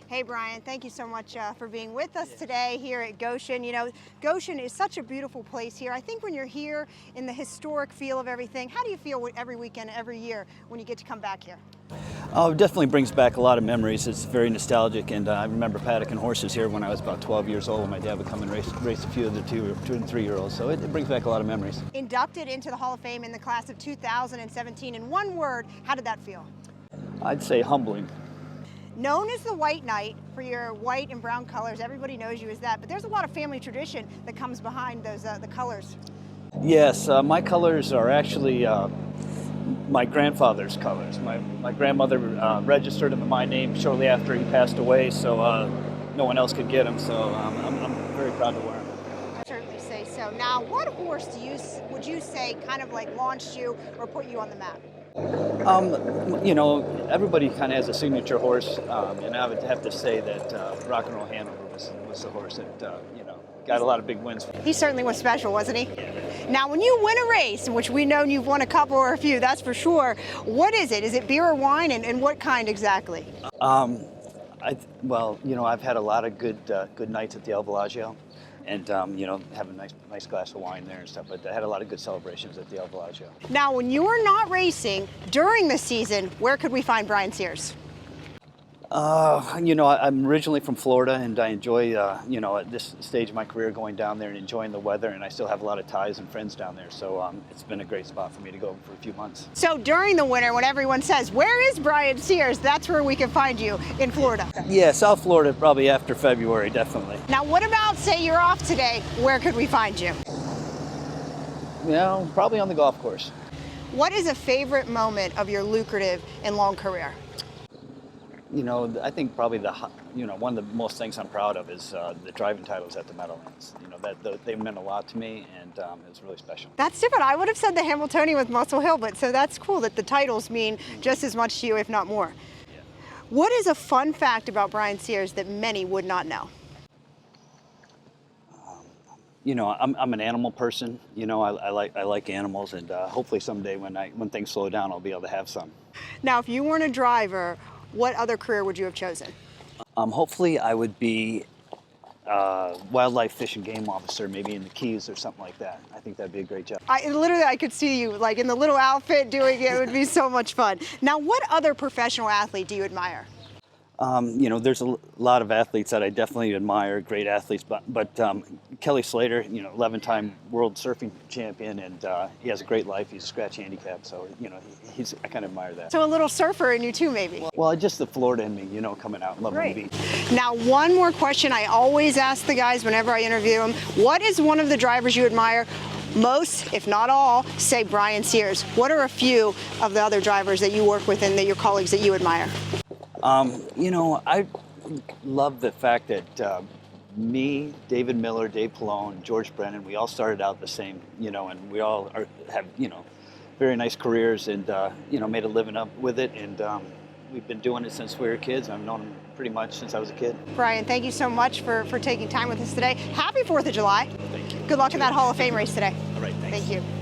Hey Brian, thank you so much for being with us today here at Goshen. You know, Goshen is such a beautiful place here. I think when you're here in the historic feel of everything, how do you feel every weekend, every year when you get to come back here? It definitely brings back a lot of memories. It's very nostalgic, and I remember paddocking horses here when I was about 12 years old. My dad would come and race a few of the 2 and 3 year olds, so it brings back a lot of memories. Inducted into the Hall of Fame in the class of 2017. In one word, how did that feel? I'd say humbling. Known as the White Knight for your white and brown colors, everybody knows you as that, but there's a lot of family tradition that comes behind those the colors. Yes, my colors are actually my grandfather's colors. My grandmother registered them in my name shortly after he passed away, so no one else could get them, so I'm very proud to wear them. Certainly say so. Now, what horse would you say kind of like launched you or put you on the map? You know, everybody kind of has a signature horse, and I would have to say that Rock and Roll Hanover was the horse that, you know, got a lot of big wins. He certainly was special, wasn't he? Now, when you win a race, in which we know you've won a couple or a few, that's for sure, what is it? Is it beer or wine, and what kind exactly? Well, you know, I've had a lot of good nights at the El Bellagio, and you know, have a nice glass of wine there and stuff. But I had a lot of good celebrations at the El Bellagio. Now, when you're not racing during the season, where could we find Brian Sears? You know, I'm originally from Florida, and I enjoy, you know, at this stage of my career going down there and enjoying the weather, and I still have a lot of ties and friends down there, so it's been a great spot for me to go for a few months. So during the winter, when everyone says, where is Brian Sears, that's where we can find you in Florida? Yeah, South Florida, probably after February, definitely. Now, what about, say you're off today, where could we find you? You know, probably on the golf course. What is a favorite moment of your lucrative and long career? You know, I think probably one of the most things I'm proud of is the driving titles at the Meadowlands. You know, they meant a lot to me, and it was really special. That's different. I would have said the Hamiltonian with Muscle Hill, but so that's cool that the titles mean just as much to you, if not more. Yeah. What is a fun fact about Brian Sears that many would not know? You know, I'm an animal person. You know, I like animals, and hopefully someday when things slow down, I'll be able to have some. Now, if you weren't a driver, what other career would you have chosen? Hopefully I would be wildlife fish and game officer, maybe in the Keys or something like that. I think that'd be a great job. I could see you like in the little outfit doing it. It would be so much fun. Now, what other professional athlete do you admire? You know, there's a lot of athletes that I definitely admire, great athletes, but Kelly Slater, you know, 11-time world surfing champion, and he has a great life. He's a scratch handicap, so, you know, I kind of admire that. So a little surfer in you too, maybe? Well, just the Florida in me, you know, coming out and loving the beach. Now, one more question I always ask the guys whenever I interview them. What is one of the drivers you admire most, if not all, say Brian Sears? What are a few of the other drivers that you work with and that your colleagues that you admire? You know, I love the fact that me, David Miller, Dave Pallone, George Brennan, we all started out the same, you know, and we all have, you know, very nice careers and, you know, made a living up with it. And we've been doing it since we were kids. I've known them pretty much since I was a kid. Brian, thank you so much for taking time with us today. Happy 4th of July. Thank you. Good luck in that Hall of Fame race today. All right, thanks. Thank you.